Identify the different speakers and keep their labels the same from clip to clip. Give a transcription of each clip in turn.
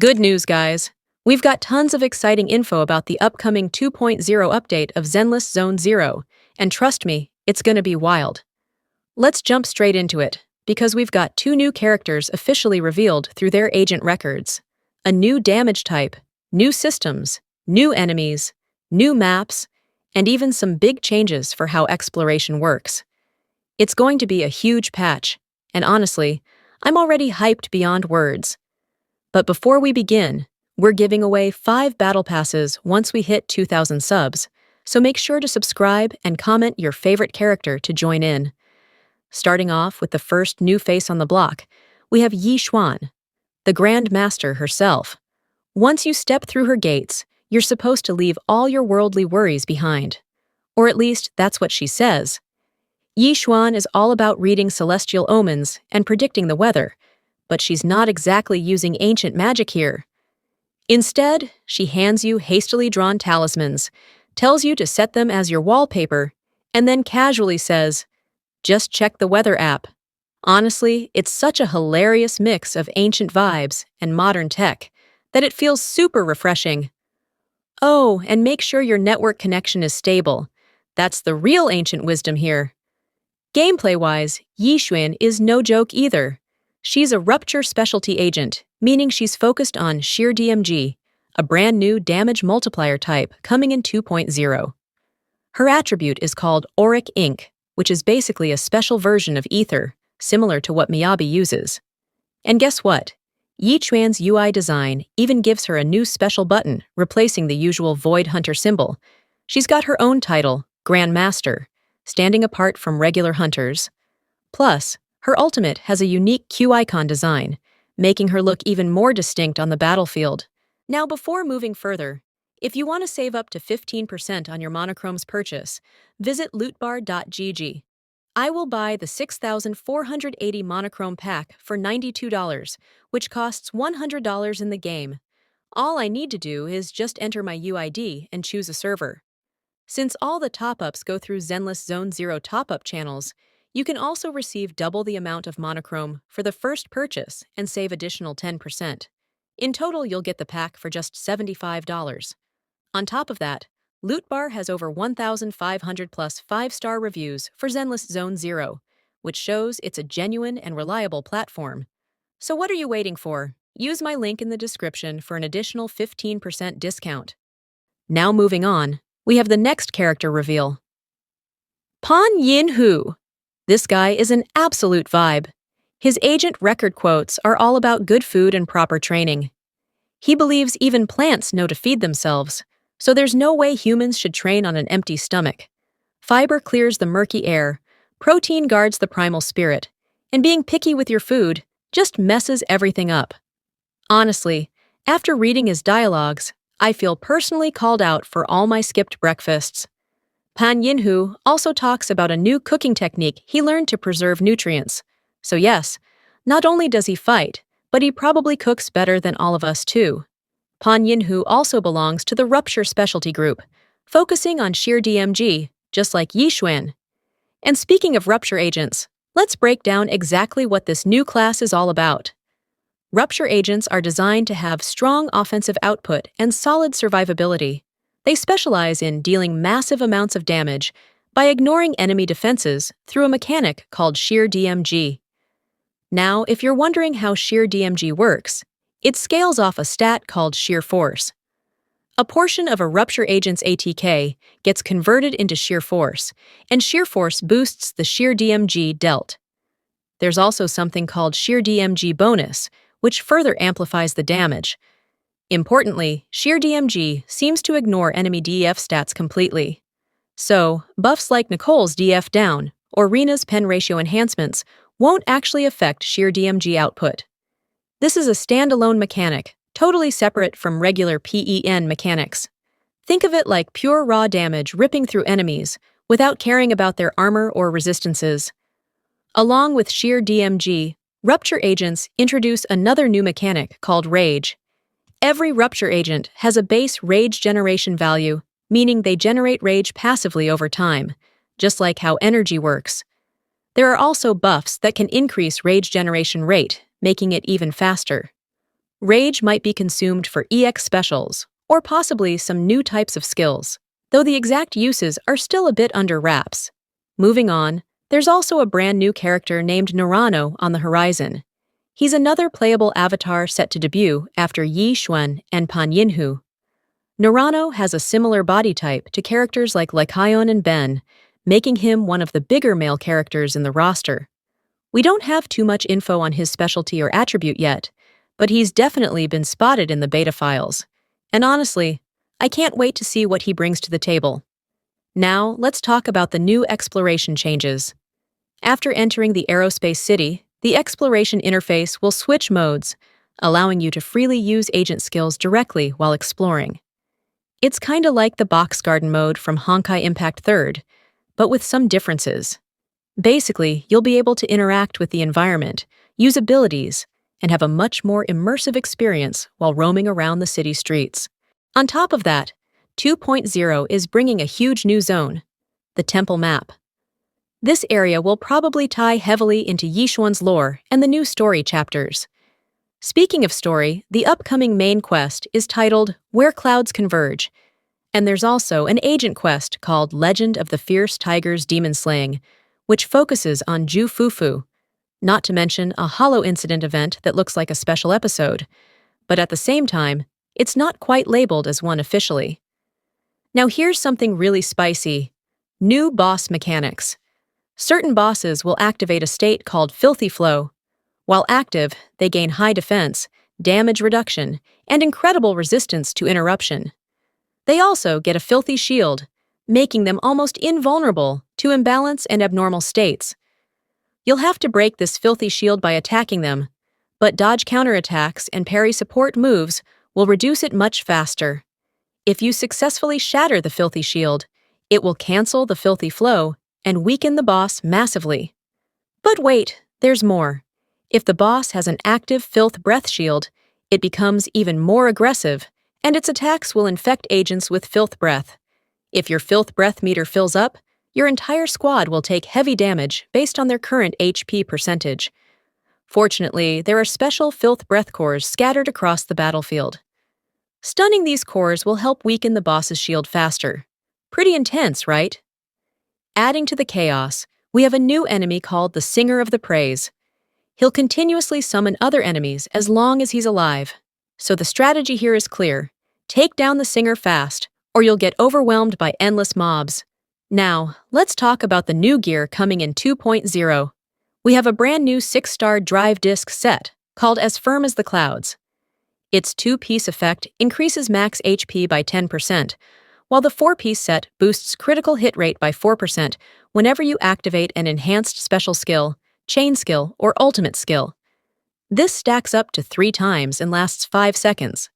Speaker 1: Good news, guys. We've got tons of exciting info about the upcoming 2.0 update of Zenless Zone Zero, and trust me, it's gonna be wild. Let's jump straight into it, because we've got two new characters officially revealed through their agent records. A new damage type, new systems, new enemies, new maps, and even some big changes for how exploration works. It's going to be a huge patch, and honestly, I'm already hyped beyond words. But before we begin, we're giving away 5 battle passes once we hit 2,000 subs, so make sure to subscribe and comment your favorite character to join in. Starting off with the first new face on the block, we have Yi Xuan, the Grand Master herself. Once you step through her gates, you're supposed to leave all your worldly worries behind. Or at least that's what she says. Yi Xuan is all about reading celestial omens and predicting the weather, but she's not exactly using ancient magic here. Instead, she hands you hastily drawn talismans, tells you to set them as your wallpaper, and then casually says, "Just check the weather app." Honestly, it's such a hilarious mix of ancient vibes and modern tech that it feels super refreshing. Oh, and make sure your network connection is stable. That's the real ancient wisdom here. Gameplay-wise, Yi Xuan is no joke either. She's a rupture specialty agent, meaning she's focused on sheer DMG, a brand new damage multiplier type coming in 2.0. Her attribute is called Auric Ink, which is basically a special version of Ether, similar to what Miyabi uses. And guess what? Yi Xuan's UI design even gives her a new special button, replacing the usual Void Hunter symbol. She's got her own title, Grand Master, standing apart from regular hunters. Plus, her ultimate has a unique Q icon design, making her look even more distinct on the battlefield. Now, before moving further, if you want to save up to 15% on your Monochrome's purchase, visit lootbar.gg. I will buy the 6,480 Monochrome pack for $92, which costs $100 in the game. All I need to do is just enter my UID and choose a server. Since all the top-ups go through Zenless Zone Zero top-up channels, you can also receive double the amount of Monochrome for the first purchase and save additional 10%. In total, you'll get the pack for just $75. On top of that, Lootbar has over 1,500 plus 5-star reviews for Zenless Zone Zero, which shows it's a genuine and reliable platform. So what are you waiting for? Use my link in the description for an additional 15% discount. Now moving on, we have the next character reveal. PANYINHU. This guy is an absolute vibe. His agent record quotes are all about good food and proper training. He believes even plants know to feed themselves, so there's no way humans should train on an empty stomach. Fiber clears the murky air, protein guards the primal spirit, and being picky with your food just messes everything up. Honestly, after reading his dialogues, I feel personally called out for all my skipped breakfasts. PANYINHU also talks about a new cooking technique he learned to preserve nutrients. So yes, not only does he fight, but he probably cooks better than all of us too. PANYINHU also belongs to the Rupture specialty group, focusing on sheer DMG, just like Yi Xuan. And speaking of Rupture agents, let's break down exactly what this new class is all about. Rupture agents are designed to have strong offensive output and solid survivability. They specialize in dealing massive amounts of damage by ignoring enemy defenses through a mechanic called sheer DMG. Now, if you're wondering how sheer DMG works, it scales off a stat called sheer force. A portion of a Rupture agent's ATK gets converted into sheer force, and sheer force boosts the sheer DMG dealt. There's also something called sheer DMG bonus, which further amplifies the damage. Importantly, sheer DMG seems to ignore enemy DF stats completely. So, buffs like Nicole's DF down or Rena's pen ratio enhancements won't actually affect sheer DMG output. This is a standalone mechanic, totally separate from regular PEN mechanics. Think of it like pure raw damage ripping through enemies without caring about their armor or resistances. Along with sheer DMG, Rupture agents introduce another new mechanic called Rage. Every Rupture agent has a base rage generation value, meaning they generate rage passively over time, just like how energy works. There are also buffs that can increase rage generation rate, making it even faster. Rage might be consumed for EX specials, or possibly some new types of skills, though the exact uses are still a bit under wraps. Moving on, there's also a brand new character named Narano on the horizon. He's another playable avatar set to debut after Yi Xuan and PANYINHU. Narano has a similar body type to characters like Lycaon and Ben, making him one of the bigger male characters in the roster. We don't have too much info on his specialty or attribute yet, but he's definitely been spotted in the beta files. And honestly, I can't wait to see what he brings to the table. Now, let's talk about the new exploration changes. After entering the aerospace city, the exploration interface will switch modes, allowing you to freely use agent skills directly while exploring. It's kinda like the box garden mode from Honkai Impact 3rd, but with some differences. Basically, you'll be able to interact with the environment, use abilities, and have a much more immersive experience while roaming around the city streets. On top of that, 2.0 is bringing a huge new zone, the Temple Map. This area will probably tie heavily into Yi Xuan's lore and the new story chapters. Speaking of story, the upcoming main quest is titled Where Clouds Converge, and there's also an agent quest called Legend of the Fierce Tiger's Demon Slaying, which focuses on JUFUFU, not to mention a Hollow Incident event that looks like a special episode, but at the same time, it's not quite labeled as one officially. Now here's something really spicy. New boss mechanics. Certain bosses will activate a state called Filthy Flow. While active, they gain high defense, damage reduction, and incredible resistance to interruption. They also get a filthy shield, making them almost invulnerable to imbalance and abnormal states. You'll have to break this filthy shield by attacking them, but dodge counterattacks and parry support moves will reduce it much faster. If you successfully shatter the filthy shield, it will cancel the filthy flow and weaken the boss massively. But wait, there's more. If the boss has an active filth breath shield, it becomes even more aggressive, and its attacks will infect agents with filth breath. If your filth breath meter fills up, your entire squad will take heavy damage based on their current HP percentage. Fortunately, there are special filth breath cores scattered across the battlefield. Stunning these cores will help weaken the boss's shield faster. Pretty intense, right? Adding to the chaos, we have a new enemy called the Singer of the Praise. He'll continuously summon other enemies as long as he's alive. So the strategy here is clear. Take down the Singer fast, or you'll get overwhelmed by endless mobs. Now, let's talk about the new gear coming in 2.0. We have a brand new 6-star drive disc set, called As Firm as the Clouds. Its 2-piece effect increases max HP by 10%, while the 4-piece set boosts critical hit rate by 4% whenever you activate an enhanced special skill, chain skill, or ultimate skill. This stacks up to 3 times and lasts 5 seconds.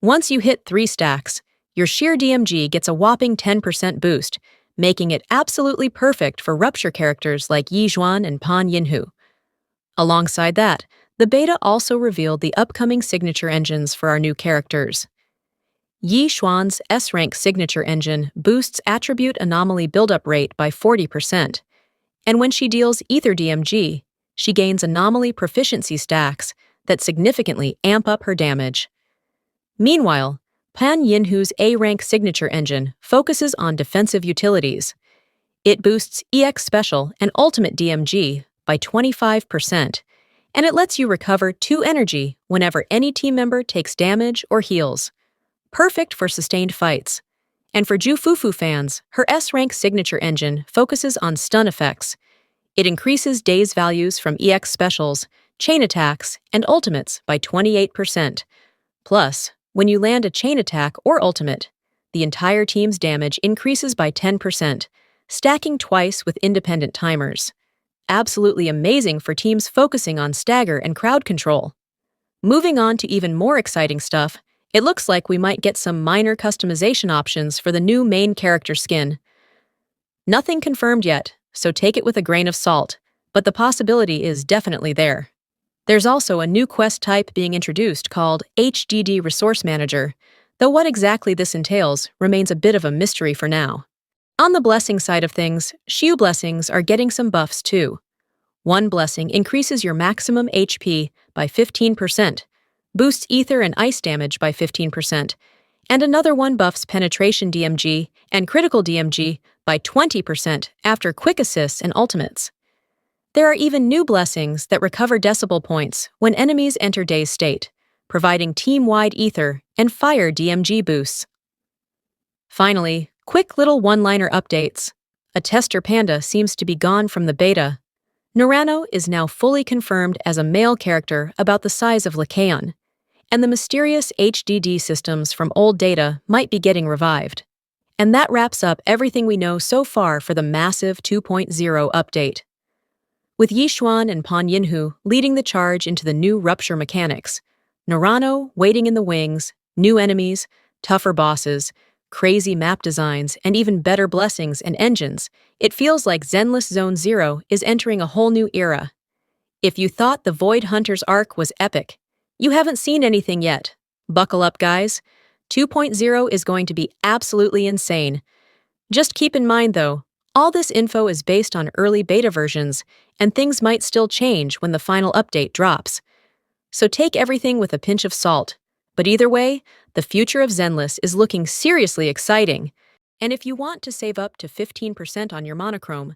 Speaker 1: Once you hit 3 stacks, your sheer DMG gets a whopping 10% boost, making it absolutely perfect for rupture characters like Yi Xuan and PANYINHU. Alongside that, the beta also revealed the upcoming signature engines for our new characters. Yi Xuan's S-rank signature engine boosts attribute anomaly buildup rate by 40%, and when she deals Ether DMG, she gains anomaly proficiency stacks that significantly amp up her damage. Meanwhile, PANYINHU's A-rank signature engine focuses on defensive utilities. It boosts EX Special and Ultimate DMG by 25%, and it lets you recover 2 energy whenever any team member takes damage or heals. Perfect for sustained fights. And for JUFUFU fans, her S-rank signature engine focuses on stun effects. It increases daze values from EX Specials, chain attacks, and ultimates by 28%. Plus, when you land a chain attack or ultimate, the entire team's damage increases by 10%, stacking twice with independent timers. Absolutely amazing for teams focusing on stagger and crowd control. Moving on to even more exciting stuff, it looks like we might get some minor customization options for the new main character skin. Nothing confirmed yet, so take it with a grain of salt, but the possibility is definitely there. There's also a new quest type being introduced called HDD Resource Manager, though what exactly this entails remains a bit of a mystery for now. On the blessing side of things, Shiu blessings are getting some buffs too. One blessing increases your maximum HP by 15%, boosts ether and ice damage by 15%, and another one buffs penetration DMG and critical DMG by 20% after quick assists and ultimates. There are even new blessings that recover decibel points when enemies enter dazed state, providing team-wide ether and fire DMG boosts. Finally, quick little one-liner updates. A tester panda seems to be gone from the beta. Narano is now fully confirmed as a male character about the size of Lycaon, and the mysterious HDD systems from old data might be getting revived. And that wraps up everything we know so far for the massive 2.0 update. With Yi Xuan and PANYINHU leading the charge into the new rupture mechanics, Narano waiting in the wings, new enemies, tougher bosses, crazy map designs, and even better blessings and engines, it feels like Zenless Zone Zero is entering a whole new era. If you thought the Void Hunter's arc was epic, you haven't seen anything yet. Buckle up, guys. 2.0 is going to be absolutely insane. Just keep in mind, though, all this info is based on early beta versions, and things might still change when the final update drops. So take everything with a pinch of salt. But either way, the future of Zenless is looking seriously exciting. And if you want to save up to 15% on your monochrome,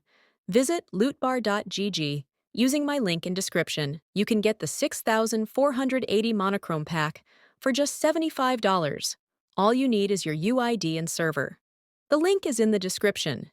Speaker 1: visit lootbar.gg. Using my link in description, you can get the 6,480 monochrome pack for just $75. All you need is your UID and server. The link is in the description.